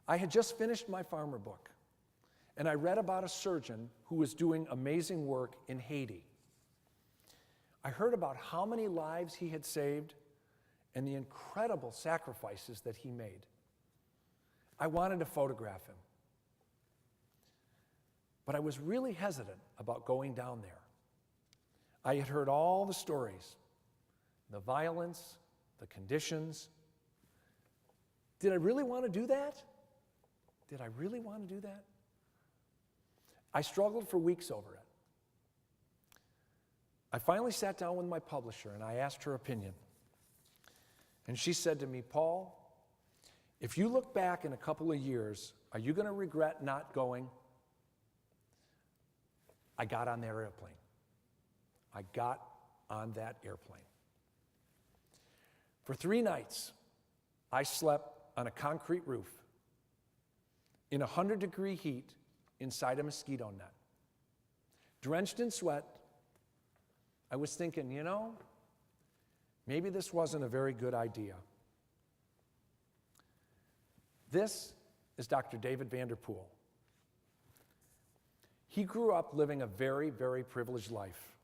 I had just finished my farmer book, and I read about a surgeon who was doing amazing work in Haiti. I heard about how many lives he had saved and the incredible sacrifices that he made. I wanted to photograph him, but I was really hesitant about going down there. I had heard all the stories, the violence, the conditions. Did I really want to do that? Did I really want to do that? I struggled for weeks over it. I finally sat down with my publisher and I asked her opinion. And she said to me, Paul, if you look back in a couple of years, are you going to regret not going? I got on that airplane. I got on that airplane. For 3 nights, I slept on a concrete roof in 100-degree heat inside a mosquito net. Drenched in sweat, I was thinking, maybe this wasn't a very good idea. This is Dr. David Vanderpool. He grew up living a very, very privileged life.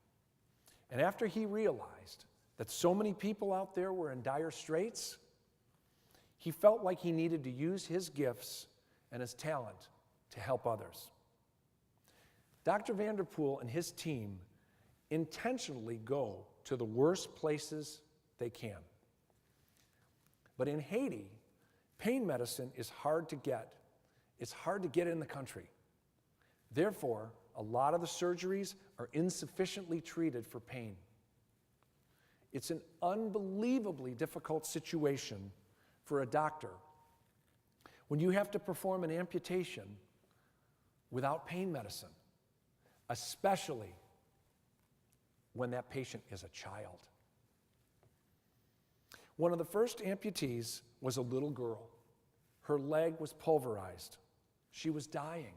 And after he realized that so many people out there were in dire straits, he felt like he needed to use his gifts and his talent to help others. Dr. Vanderpool and his team intentionally go to the worst places they can. But in Haiti, pain medicine is hard to get. It's hard to get in the country. Therefore, a lot of the surgeries are insufficiently treated for pain. It's an unbelievably difficult situation for a doctor when you have to perform an amputation without pain medicine, especially when that patient is a child. One of the first amputees was a little girl. Her leg was pulverized. She was dying.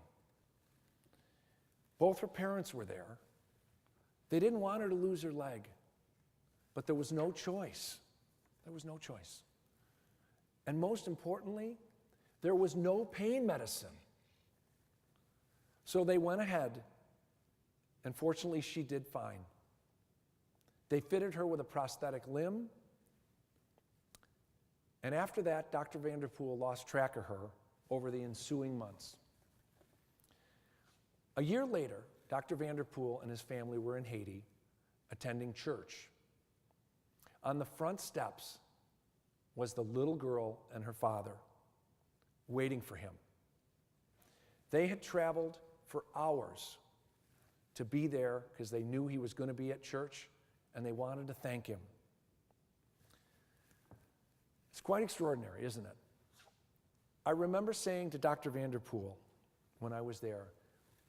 Both her parents were there. They didn't want her to lose her leg, but there was no choice. There was no choice. And most importantly, there was no pain medicine. So they went ahead, and fortunately she did fine. They fitted her with a prosthetic limb, and after that, Dr. Vanderpool lost track of her over the ensuing months. A year later, Dr. Vanderpool and his family were in Haiti attending church. On the front steps was the little girl and her father waiting for him. They had traveled for hours to be there because they knew he was going to be at church, and they wanted to thank him. It's quite extraordinary, isn't it? I remember saying to Dr. Vanderpool when I was there,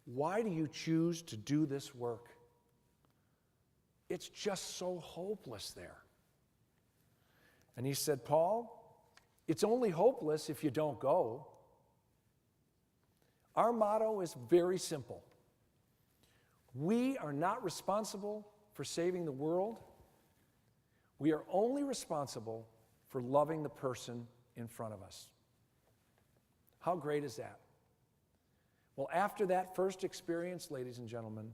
why do you choose to do this work? It's just so hopeless there. And he said, Paul, it's only hopeless if you don't go. Our motto is very simple. We are not responsible for saving the world. We are only responsible for loving the person in front of us. How great is that? Well, after that first experience, ladies and gentlemen,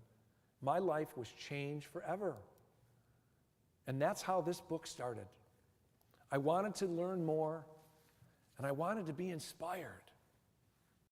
my life was changed forever. And that's how this book started. I wanted to learn more, and I wanted to be inspired.